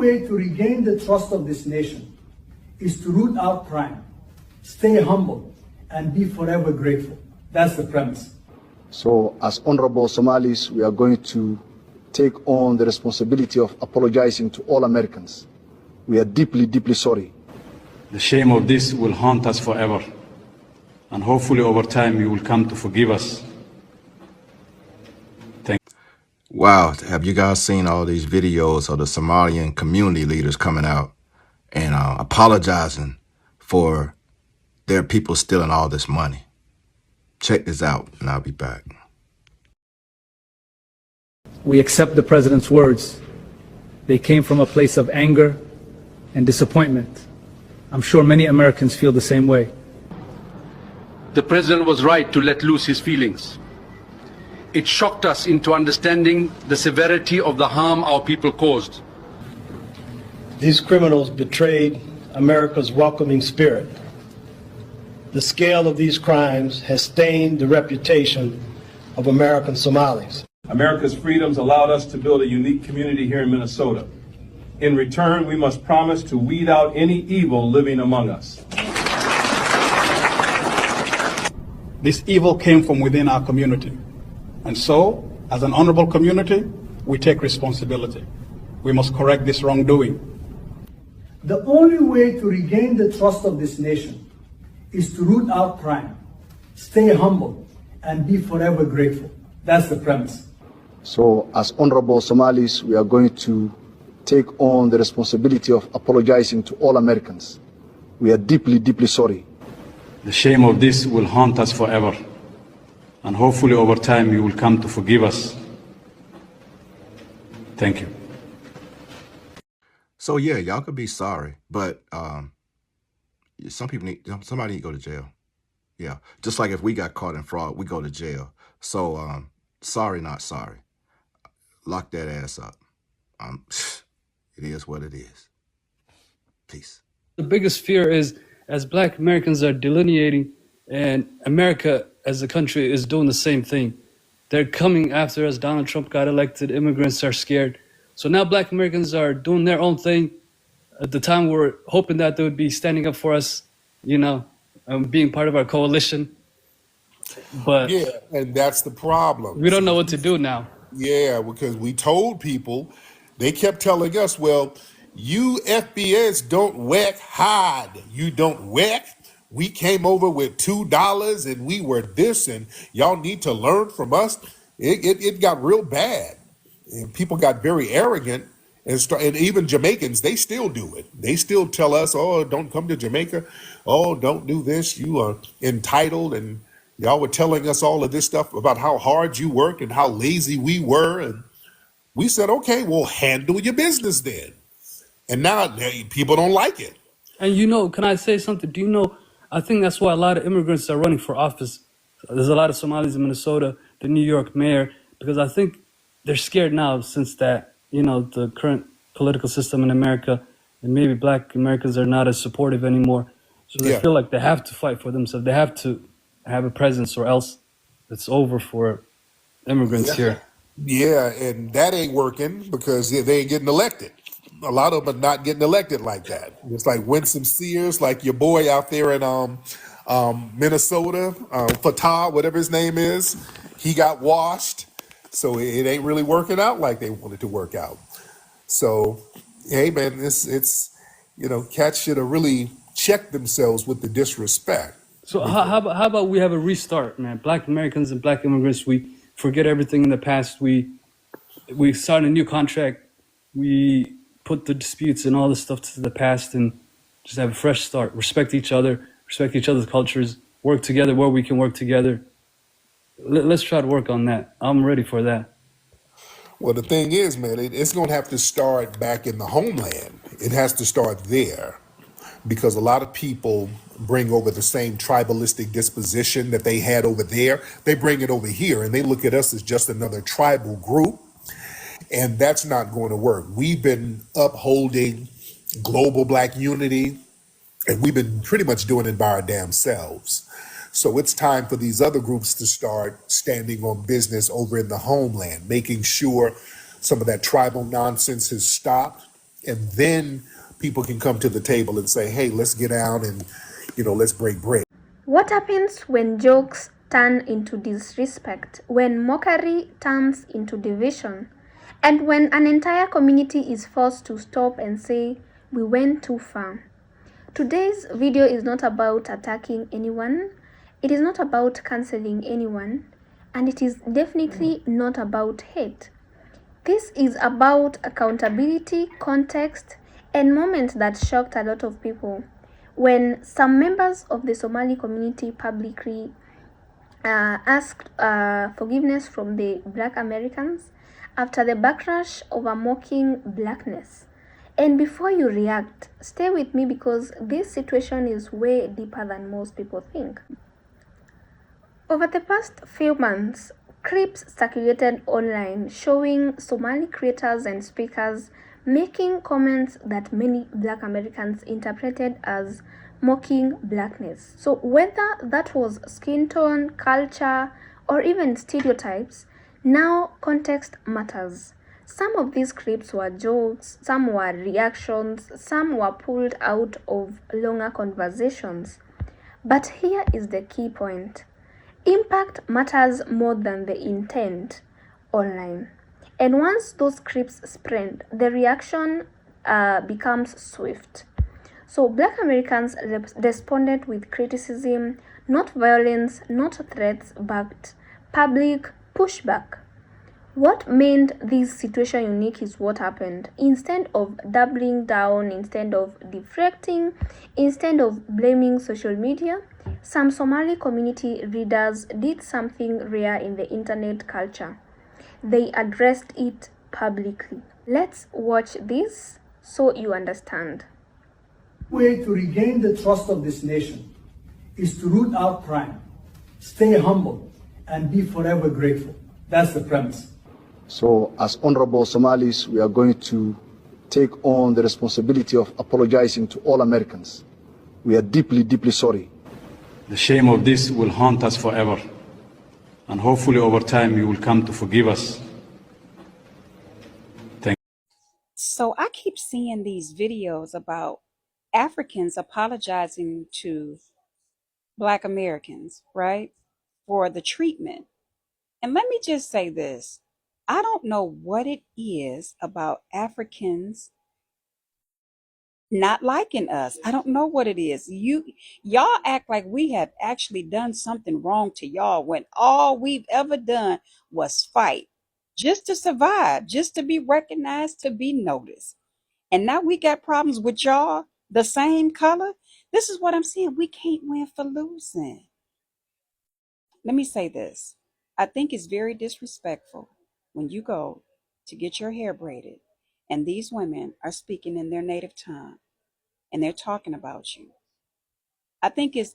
way to regain the trust of this nation is to root out crime, stay humble, and be forever grateful. That's the premise. So as honorable Somalis, we are going to take on the responsibility of apologizing to all Americans. We are deeply, deeply sorry. The shame of this will haunt us forever. And hopefully over time you will come to forgive us. Thank you. Wow, have you guys seen all these videos of the Somalian community leaders coming out and apologizing for their people stealing all this money? Check this out and I'll be back. We accept the president's words. They came from a place of anger and disappointment. I'm sure many Americans feel the same way. The president was right to let loose his feelings. It shocked us into understanding the severity of the harm our people caused. These criminals betrayed America's welcoming spirit. The scale of these crimes has stained the reputation of American Somalis. America's freedoms allowed us to build a unique community here in Minnesota. In return, we must promise to weed out any evil living among us. This evil came from within our community. And so, as an honorable community, we take responsibility. We must correct this wrongdoing. The only way to regain the trust of this nation is to root out crime, stay humble, and be forever grateful. That's the premise. So as honorable Somalis, we are going to take on the responsibility of apologizing to all Americans. We are deeply, deeply sorry. The shame of this will haunt us forever. And hopefully over time you will come to forgive us. Thank you. So yeah, y'all could be sorry, but somebody need to go to jail. Yeah, just like if we got caught in fraud, we go to jail. So sorry, not sorry. Lock that ass up. It is what it is. Peace. The biggest fear is, as Black Americans are delineating, and America as a country is doing the same thing. They're coming after us. Donald Trump got elected. Immigrants are scared. So now Black Americans are doing their own thing. At the time, we're hoping that they would be standing up for us, you know, being part of our coalition. But yeah, and that's the problem. We don't know what to do now. Yeah, because we told people, they kept telling us, well, you FBS don't work hard. You don't work. We came over with $2 and we were this, and y'all need to learn from us. It got real bad. And people got very arrogant, and even Jamaicans, they still do it. They still tell us, oh, don't come to Jamaica. Oh, don't do this. You are entitled. And y'all were telling us all of this stuff about how hard you worked and how lazy we were. And we said, okay, well, handle your business then. And now people don't like it. And you know, can I say something? Do you know, I think that's why a lot of immigrants are running for office. There's a lot of Somalis in Minnesota, the New York mayor, because I think they're scared now since that, you know, the current political system in America, and maybe Black Americans are not as supportive anymore. So they feel like they have to fight for themselves. They have to have a presence, or else it's over for immigrants here. Yeah, and that ain't working because they ain't getting elected. A lot of them are not getting elected like that. It's like Winsome Sears, like your boy out there in Minnesota, Fatah, whatever his name is. He got washed. So it ain't really working out like they wanted to work out. So, hey, man, it's you know, cats should have really checked themselves with the disrespect. So how about we have a restart, man? Black Americans and Black immigrants, we forget everything in the past. We start a new contract. We put the disputes and all this stuff to the past and just have a fresh start. Respect each other, respect each other's cultures, work together where we can work together. Let's try to work on that. I'm ready for that. Well, the thing is, man, it's going to have to start back in the homeland. It has to start there because a lot of people bring over the same tribalistic disposition that they had over there. They bring it over here and they look at us as just another tribal group. And that's not going to work. We've been upholding global Black unity, and we've been pretty much doing it by our damn selves. So it's time for these other groups to start standing on business over in the homeland, making sure some of that tribal nonsense has stopped And then people can come to the table and say, hey, let's get out and, let's break bread. What happens when jokes turn into disrespect, when mockery turns into division, and when an entire community is forced to stop and say, we went too far? Today's video is not about attacking anyone, it is not about canceling anyone, and it is definitely not about hate. This is about accountability, context, and moments that shocked a lot of people. When some members of the Somali community publicly asked forgiveness from the Black Americans after the backlash over mocking blackness. And before you react, stay with me because this situation is way deeper than most people think. Over the past few months, clips circulated online showing Somali creators and speakers making comments that many Black Americans interpreted as mocking blackness. So whether that was skin tone, culture, or even stereotypes, now context matters. Some of these clips were jokes, some were reactions, some were pulled out of longer conversations. But here is the key point. Impact matters more than the intent online. And once those clips spread, the reaction becomes swift. So Black Americans responded with criticism, not violence, not threats, but public pushback. What made this situation unique is what happened. Instead of doubling down, instead of deflecting, instead of blaming social media, some Somali community leaders did something rare in the internet culture. They addressed it publicly. Let's watch this so you understand. The way to regain the trust of this nation is to root out crime, stay humble, and be forever grateful. That's the premise. So as honorable Somalis, we are going to take on the responsibility of apologizing to all Americans. We are deeply, deeply sorry. The shame of this will haunt us forever. And hopefully over time you will come to forgive us. Thank you. So I keep seeing these videos about Africans apologizing to Black Americans, right, for the treatment. And let me just say this. I don't know what it is about Africans not liking us. I don't know what it is. Y'all act like we have actually done something wrong to y'all when all we've ever done was fight just to survive, just to be recognized, to be noticed. And now we got problems with y'all, the same color. This is what I'm saying. We can't win for losing. Let me say this. I think it's very disrespectful when you go to get your hair braided and these women are speaking in their native tongue and they're talking about you. I think it's,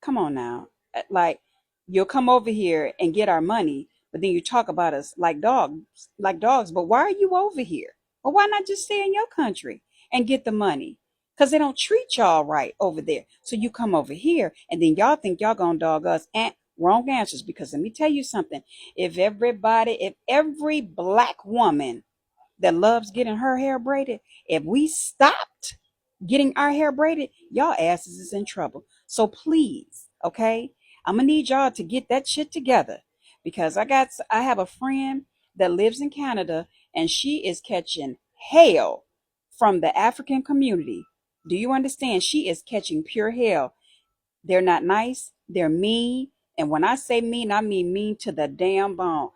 come on now, like you'll come over here and get our money, but then you talk about us like dogs. But why are you over here? Well, why not just stay in your country and get the money? Because they don't treat y'all right over there. So you come over here and then y'all think y'all gonna dog us. And wrong answers. Because let me tell you something. If every Black woman that loves getting her hair braided, if we stopped getting our hair braided, y'all asses is in trouble. So please, okay, I'm gonna need y'all to get that shit together, because I have a friend that lives in Canada and she is catching hell from the African community. Do you understand? She is catching pure hell. They're not nice, they're mean, and when I say mean, I mean mean to the damn bone.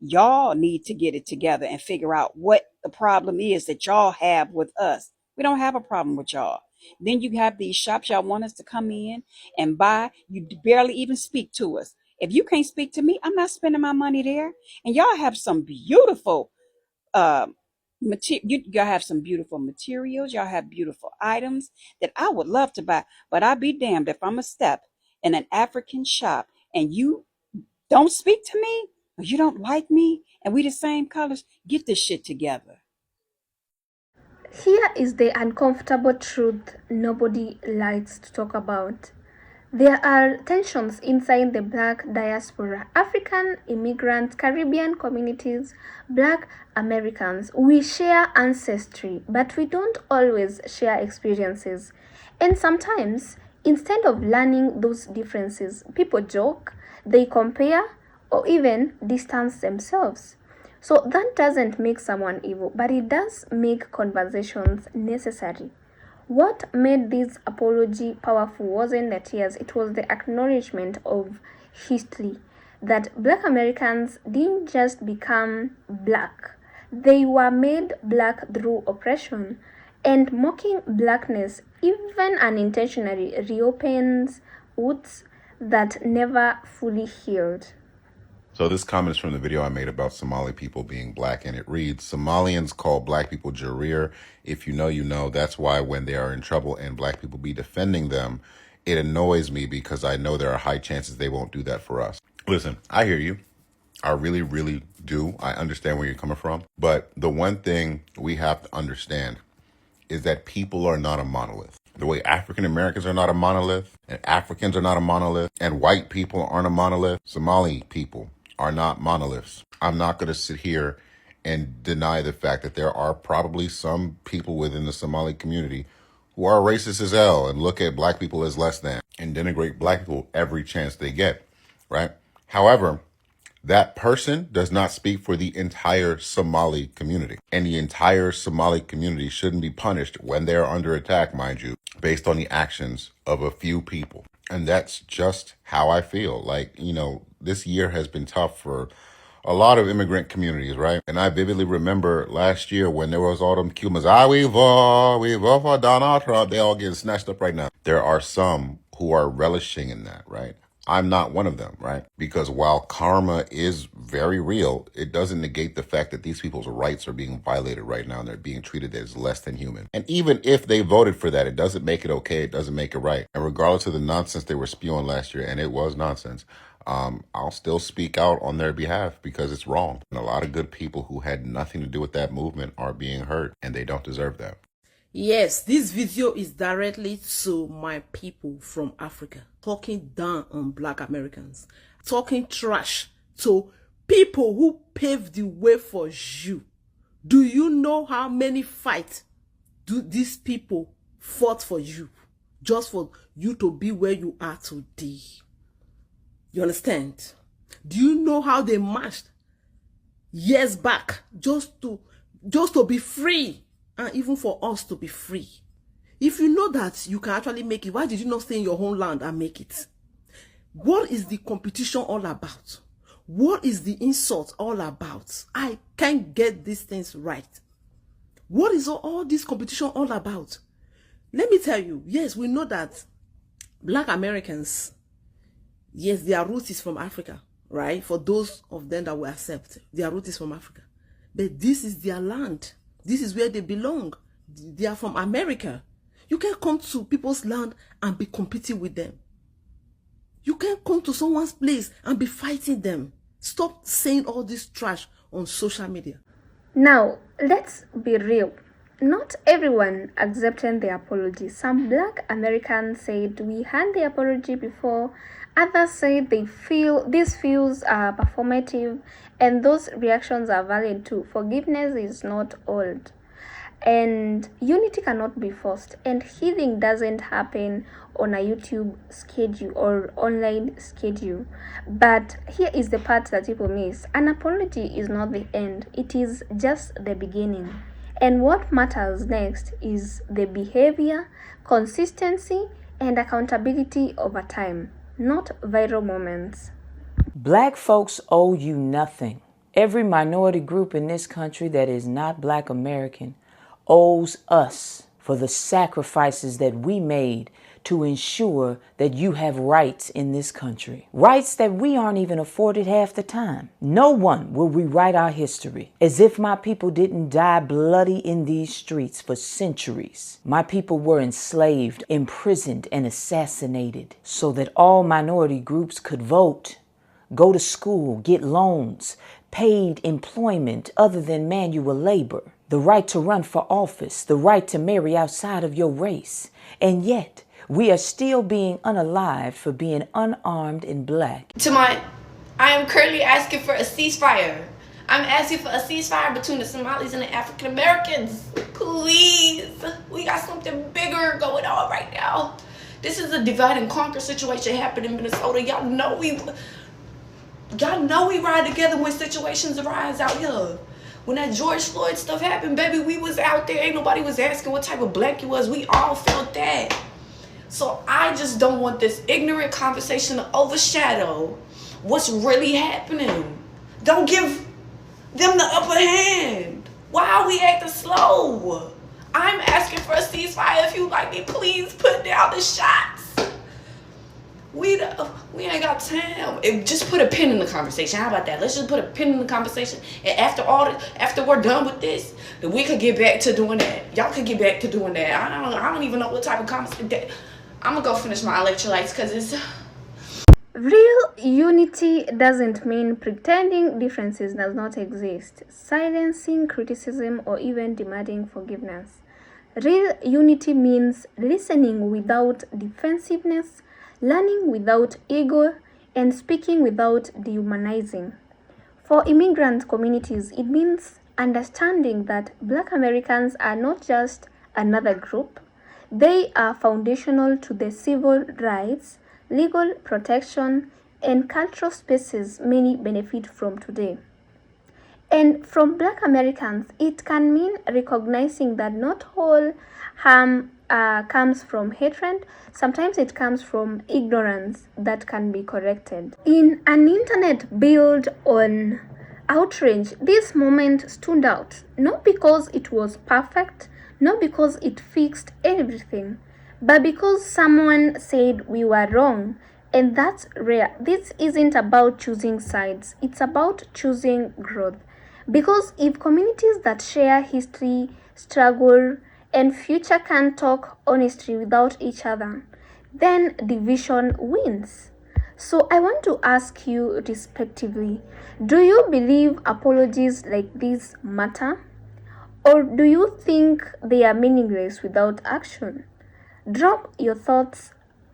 Y'all need to get it together and figure out what the problem is that y'all have with us. We don't have a problem with y'all. Then you have these shops y'all want us to come in and buy. You barely even speak to us. If you can't speak to me, I'm not spending my money there. And y'all have some beautiful y'all have some beautiful materials. Y'all have beautiful items that I would love to buy. But I'd be damned if I'm a step in an African shop and you don't speak to me, or you don't like me, and we the same colors. Get this shit together. Here is the uncomfortable truth nobody likes to talk about. There are tensions inside the Black diaspora. African immigrant, Caribbean communities, Black Americans. We share ancestry, but we don't always share experiences. And sometimes, instead of learning those differences, people joke, they compare, or even distance themselves. So that doesn't make someone evil, but it does make conversations necessary. What made this apology powerful wasn't the tears, it was the acknowledgement of history. That Black Americans didn't just become Black, they were made Black through oppression. And mocking Blackness, even unintentionally, reopens wounds that never fully healed. So this comment is from the video I made about Somali people being Black, and it reads, Somalians call Black people Jareer. If you know, you know. That's why when they are in trouble and Black people be defending them, it annoys me because I know there are high chances they won't do that for us. Listen, I hear you. I really, really do. I understand where you're coming from. But the one thing we have to understand is that people are not a monolith. The way African Americans are not a monolith, and Africans are not a monolith, and white people aren't a monolith, Somali people are not monoliths. I'm not going to sit here and deny the fact that there are probably some people within the Somali community who are racist as hell and look at Black people as less than and denigrate Black people every chance they get, right? However, that person does not speak for the entire Somali community. And the entire Somali community shouldn't be punished when they're under attack, mind you, based on the actions of a few people. And that's just how I feel. Like, you know, this year has been tough for a lot of immigrant communities, right? And I vividly remember last year when there was all them Cubans, we vote for Donald Trump. They all getting snatched up right now. There are some who are relishing in that, right? I'm not one of them, right? Because while karma is very real, it doesn't negate the fact that these people's rights are being violated right now and they're being treated as less than human. And even if they voted for that, it doesn't make it okay. It doesn't make it right. And regardless of the nonsense they were spewing last year, and it was nonsense, I'll still speak out on their behalf because it's wrong. And a lot of good people who had nothing to do with that movement are being hurt, and they don't deserve that. Yes, this video is directly to my people from Africa, talking down on Black Americans, talking trash to people who paved the way for you. Do you know how many fights do these people fought for you, just for you to be where you are today? You understand? Do you know how they marched years back just to be free? And even for us to be free. If you know that you can actually make it, why did you not stay in your homeland and make it? What is the competition all about? What is the insult all about? I can't get these things right. What is all this competition all about? Let me tell you, yes, we know that Black Americans, yes, their root is from Africa, right? For those of them that will accept, their root is from Africa. But this is their land. This is where they belong. They are from America. You can't come to people's land and be competing with them. You can't come to someone's place and be fighting them. Stop saying all this trash on social media. Now, let's be real. Not everyone accepted the apology. Some Black Americans said we had the apology before. Others said they feel these views are performative, and those reactions are valid too. Forgiveness is not old, and unity cannot be forced, and healing doesn't happen on a YouTube schedule or online schedule. But here is the part that people miss. An apology is not the end. It is just the beginning. And what matters next is the behavior, consistency, and accountability over time, not viral moments. Black folks owe you nothing. Every minority group in this country that is not Black American owes us for the sacrifices that we made to ensure that you have rights in this country. Rights that we aren't even afforded half the time. No one will rewrite our history as if my people didn't die bloody in these streets for centuries. My people were enslaved, imprisoned, and assassinated so that all minority groups could vote, go to school, get loans, paid employment other than manual labor, the right to run for office, the right to marry outside of your race. And yet, We are still being unalived for being unarmed and black. I am currently asking for a ceasefire. I'm asking for a ceasefire between the Somalis and the African Americans. Please. We got something bigger going on right now. This is a divide and conquer situation happening in Minnesota. Y'all know we ride together when situations arise out here. When that George Floyd stuff happened, baby, we was out there. Ain't nobody was asking what type of black you was. We all felt that. So I just don't want this ignorant conversation to overshadow what's really happening. Don't give them the upper hand. Why are we acting slow? I'm asking for a ceasefire. If you like me, please put down the shots. We ain't got time. Just put a pin in the conversation. How about that? Let's just put a pin in the conversation. And after we're done with this, then we could get back to doing that. Y'all could get back to doing that. I don't even know what type of conversation. I'm gonna go finish my electrolytes because it's. Real unity doesn't mean pretending differences does not exist, silencing criticism, or even demanding forgiveness. Real unity means listening without defensiveness, learning without ego, and speaking without dehumanizing. For immigrant communities, it means understanding that Black Americans are not just another group. They are foundational to the civil rights, legal protection, and cultural spaces many benefit from today. And from Black Americans, it can mean recognizing that not all harm comes from hatred. Sometimes it comes from ignorance that can be corrected. In an internet built on outrage, this moment stood out, not because it was perfect, not because it fixed everything, but because someone said we were wrong. And that's rare. This isn't about choosing sides, it's about choosing growth. Because if communities that share history, struggle, and future can talk honestly without each other, then division wins. So I want to ask you respectively, do you believe apologies like this matter? Or do you think they are meaningless without action? Drop your thoughts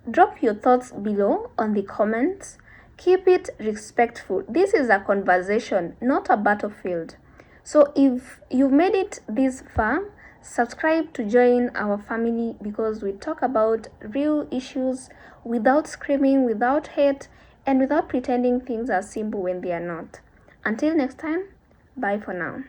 below on the comments. Keep it respectful. This is a conversation, not a battlefield. So if you've made it this far, subscribe to join our family, because we talk about real issues without screaming, without hate, and without pretending things are simple when they are not. Until next time, bye for now.